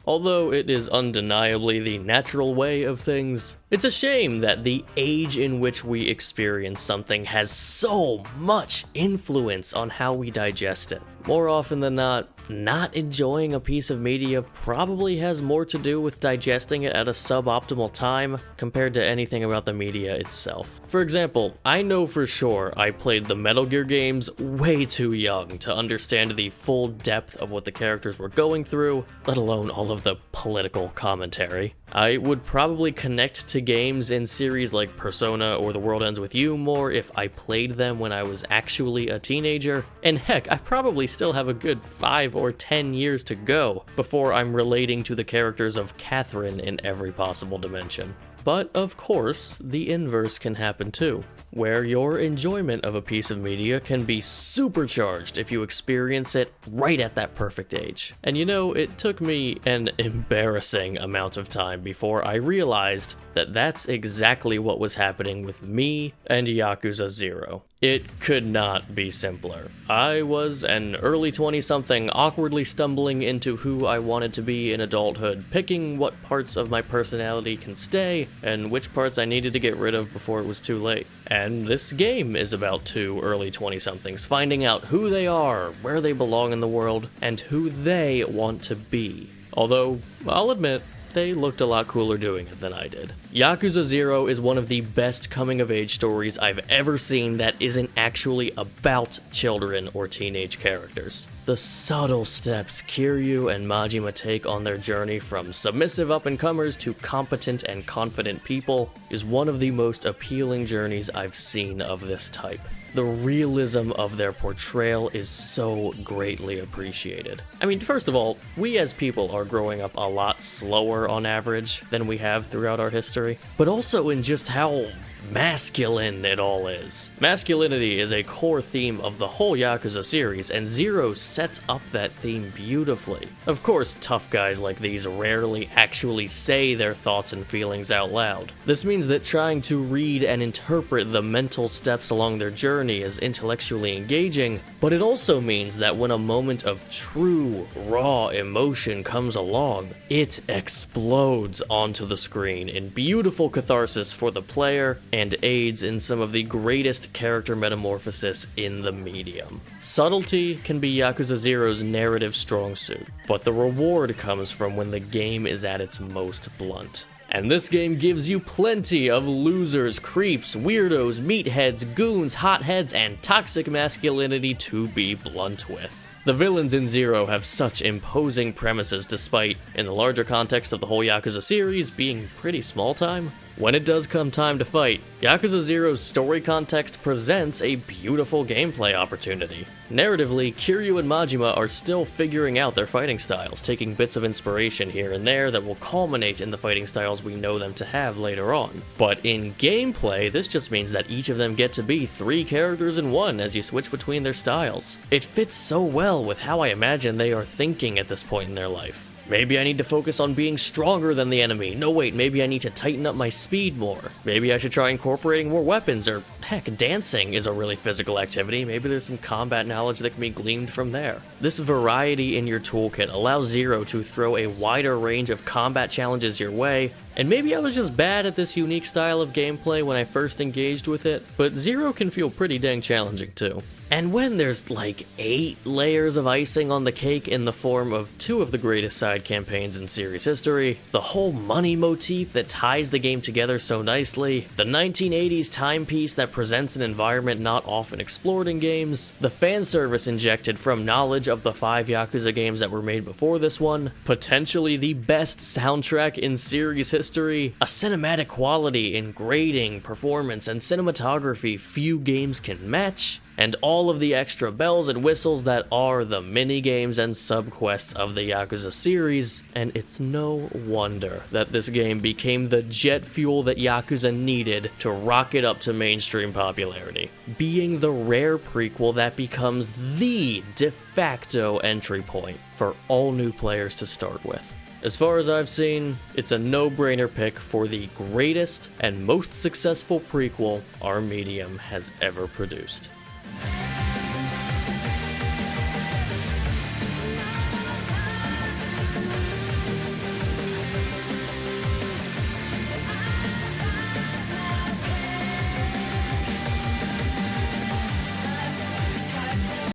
Although it is undeniably the natural way of things, it's a shame that the age in which we experience something has so much influence on how we digest it. More often than not enjoying a piece of media probably has more to do with digesting it at a suboptimal time compared to anything about the media itself. For example, I know for sure I played the Metal Gear games way too young to understand the full depth of what the characters were going through, let alone all of the political commentary. I would probably connect to games in series like Persona or The World Ends With You more if I played them when I was actually a teenager, and heck, I probably still have a good 5 or 10 years to go before I'm relating to the characters of Catherine in every possible dimension. But of course, the inverse can happen too, where your enjoyment of a piece of media can be supercharged if you experience it right at that perfect age. And you know, it took me an embarrassing amount of time before I realized that that's exactly what was happening with me and Yakuza 0. It could not be simpler. I was an early 20-something awkwardly stumbling into who I wanted to be in adulthood, picking what parts of my personality can stay and which parts I needed to get rid of before it was too late. And this game is about two early 20-somethings finding out who they are, where they belong in the world, and who they want to be. Although, I'll admit, they looked a lot cooler doing it than I did. Yakuza 0 is one of the best coming-of-age stories I've ever seen that isn't actually about children or teenage characters. The subtle steps Kiryu and Majima take on their journey from submissive up-and-comers to competent and confident people is one of the most appealing journeys I've seen of this type. The realism of their portrayal is so greatly appreciated. I mean, first of all, we as people are growing up a lot slower on average than we have throughout our history, but also in just how masculine it all is. Masculinity is a core theme of the whole Yakuza series, and Zero sets up that theme beautifully. Of course, tough guys like these rarely actually say their thoughts and feelings out loud. This means that trying to read and interpret the mental steps along their journey is intellectually engaging, but it also means that when a moment of true, raw emotion comes along, it explodes onto the screen in beautiful catharsis for the player and aids in some of the greatest character metamorphosis in the medium. Subtlety can be Yakuza 0's narrative strong suit, but the reward comes from when the game is at its most blunt. And this game gives you plenty of losers, creeps, weirdos, meatheads, goons, hotheads, and toxic masculinity to be blunt with. The villains in Zero have such imposing premises despite, in the larger context of the whole Yakuza series, being pretty small time. When it does come time to fight, Yakuza 0's story context presents a beautiful gameplay opportunity. Narratively, Kiryu and Majima are still figuring out their fighting styles, taking bits of inspiration here and there that will culminate in the fighting styles we know them to have later on. But in gameplay, this just means that each of them get to be 3 characters in one as you switch between their styles. It fits so well with how I imagine they are thinking at this point in their life. Maybe I need to focus on being stronger than the enemy. No wait, maybe I need to tighten up my speed more. Maybe I should try incorporating more weapons, or heck, dancing is a really physical activity. Maybe there's some combat knowledge that can be gleaned from there. This variety in your toolkit allows Zero to throw a wider range of combat challenges your way, and maybe I was just bad at this unique style of gameplay when I first engaged with it, but Zero can feel pretty dang challenging too. And when there's like 8 layers of icing on the cake in the form of 2 of the greatest side campaigns in series history, the whole money motif that ties the game together so nicely, the 1980s timepiece that presents an environment not often explored in games, the fan service injected from knowledge of the 5 Yakuza games that were made before this one, potentially the best soundtrack in series history, a cinematic quality in grading, performance, and cinematography few games can match, and all of the extra bells and whistles that are the mini-games and sub-quests of the Yakuza series, and it's no wonder that this game became the jet fuel that Yakuza needed to rocket up to mainstream popularity, being the rare prequel that becomes the de facto entry point for all new players to start with. As far as I've seen, it's a no-brainer pick for the greatest and most successful prequel our medium has ever produced.